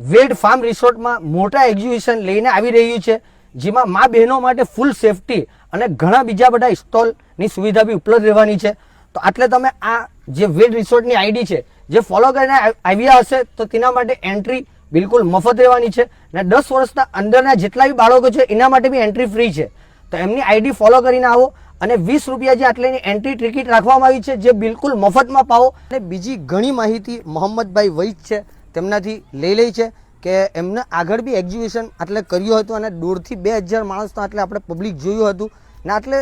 વેડ farm રિસોર્ટમાં મોટા exhibition લઈને આવી રહ્યું છે, જેમાં મા બહેનો માટે ફૂલ સેફટી અને ઘણા બીજા બધા સ્ટોલની સુવિધા બી ઉપલબ્ધ રહેવાની છે. તો એટલે તમે આ જે વેડ રિસોર્ટની આઈડી છે જે ફોલો કરીને આવ્યા હશે તો તેના માટે એન્ટ્રી બિલકુલ મફત રહેવાની છે અને 10 વર્ષના અંદરના જેટલા બી બાળકો છે એના માટે બી એન્ટ્રી ફ્રી છે. તો એમની આઈડી ફોલો કરીને આવો અને 20 રૂપિયા જે આટલેની એન્ટ્રી ટિકિટ રાખવામાં આવી છે જે બિલકુલ મફતમાં પાવો. અને બીજી ઘણી માહિતી મોહમ્મદભાઈ વૈદ છે તેમનાથી લઈ લઈ છે કે એમને આગળ બી એક્ઝિબિશન આટલે કર્યું હતું અને 1.5 થી 2,000 માણસ તો આટલે આપણે પબ્લિક જોયું હતું ને આટલે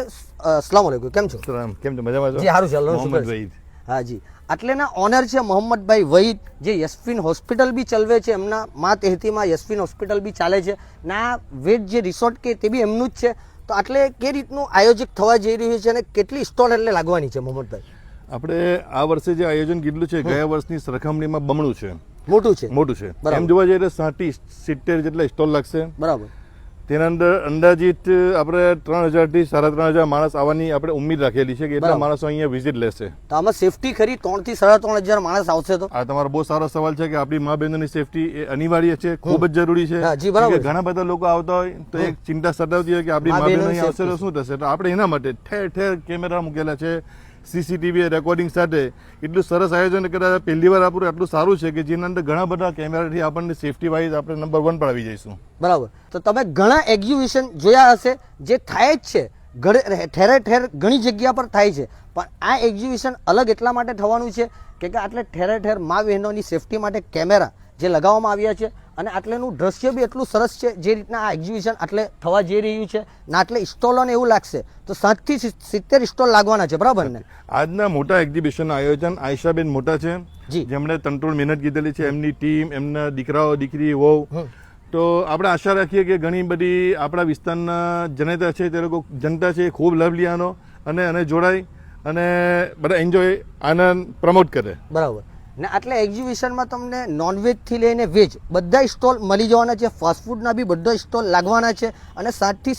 અસલામ વાલેકુમ, કેમ છો? કેમ છો? મજામાં છો? જી સારું ચાલો. મોહમ્મદ વૈદ. હા જી, આટલેના ઓનર છે મોહમ્મદભાઈ વૈદ, જે યશફિન હોસ્પિટલ બી ચલાવે છે, એમના મા તેહતીમાં યશફિન હોસ્પિટલ બી ચાલે છે ને આ વેડ જે રિસોર્ટ કે તે બી એમનું જ છે. તો આટલે કે રીતનું આયોજિત થવા જઈ રહ્યું છે અને કેટલી સ્ટોલ એટલે લાગવાની છે મોહમ્મદભાઈ? આપણે આ વર્ષે જે આયોજન કીધું છે ગયા વર્ષની સરખામણીમાં બમણું છે, મોટું છે. એમ જોવા જઈએ તો 60-70 જેટલા સ્ટોલ લાગશે. બરાબર. તેના અંદર અંદાજિત આપણે 3,000 થી 3,500 માણસ આવવાની આપણે ઉમ્મીદ રાખેલી છે કે એટલા માણસો અહીંયા વિઝિટ લેશે. તો આમાં સેફટી ખરી? 3,000 થી 3,500 માણસ આવશે તો? આ તમારો બહુ સારો સવાલ છે કે આપણી મા બહેનોની સેફટી એ અનિવાર્ય છે, ખૂબ જ જરૂરી છે. જી બરાબર. ઘણા બધા લોકો આવતા હોય તો એક ચિંતા સતાવતી હોય કે આપણી મા બહેનો અહીં આવશે તો શું થશે. તો આપણે એના માટે ઠેર ઠેર કેમેરા મૂકેલા છે, સીસીટીવી રેકોર્ડિંગ સાથે એટલું સરસ આયોજન કર્યા. પહેલી વાર આપણું એટલું સારું છે કે જેના અંદર ઘણા બધા કેમેરાથી આપણને સેફટી વાઇઝ આપણે નંબર 1 પર આવી જઈશું. બરાબર. તો તમે ઘણા એક્ઝિબિશન જોયા હશે જે થાય જ છે, ઠેરે ઠેર ઘણી જગ્યા પર થાય છે, પણ આ એક્ઝિબિશન અલગ એટલા માટે થવાનું છે કે આટલે ઠેરે ઠેર મા બહેનોની સેફટી માટે કેમેરા જે લગાવવામાં આવ્યા છે અને આટલેનું દ્રશ્ય બી એટલું સરસ છે. જે રીતના આ એક્ઝિબિશન આટલે થવા જઈ રહ્યું છે ને આટલે સ્ટોલોને એવું લાગશે તો 60 થી 70 સ્ટોલ લાગવાના છે. બરાબર ને? આજના મોટા એક્ઝિબિશનનું આયોજન આયશાબેન મોટા છે, જેમણે તંતોડ મહેનત કીધેલી છે, એમની ટીમ, એમના દીકરાઓ દીકરી વહુ. તો આપણે આશા રાખીએ કે ઘણી બધી આપણા વિસ્તારના જનતા છે તે લોકો જનતા છે ખૂબ લાભ લે આનો અને જોડાય અને બધા એન્જોય આનંદ પ્રમોટ કરે. બરાબર. ને આટલે એક્ઝિબિશનમાં તમને નોનવેજ થી લઈને વેજ બધા સ્ટોલ મળી જવાના છે, ફાસ્ટફૂડના બી બધા સ્ટોલ લાગવાના છે અને 60 થી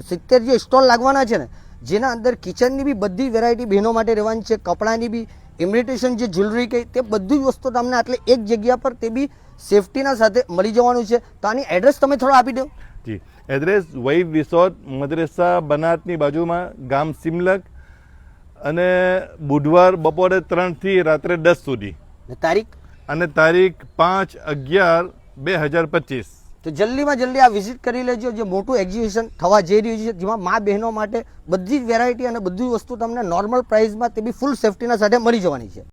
70 જે સ્ટોલ લાગવાના છે ને જેના અંદર કિચનની બી બધી વેરાયટી બહેનો માટે રહેવાની છે, કપડાની બી, ઇમિટેશન જે જ્વેલરી કહી તે બધી જ વસ્તુ તમને આટલે એક જગ્યા પર તે બી સેફટીના સાથે મળી જવાનું છે. તો આની એડ્રેસ તમે થોડો આપી દો. જી, એડ્રેસ વૈદ રિસોર્ટ, મદ્રેસા બનાતની બાજુમાં, ગામ સિમલક, અને બુધવાર બપોરે 3 થી રાત્રે 10 સુધી. તારીખ? અને તારીખ 5/11/2025. તો જલ્દીમાં જલ્દી આ વિઝિટ કરી લેજો. જે મોટું એક્ઝિબિશન થવા જઈ રહ્યું છે જેમાં મા બહેનો માટે બધી જ વેરાયટી અને બધી વસ્તુ તમને નોર્મલ પ્રાઇસમાં તે બી ફૂલ સેફટીના સાથે મળી જવાની છે.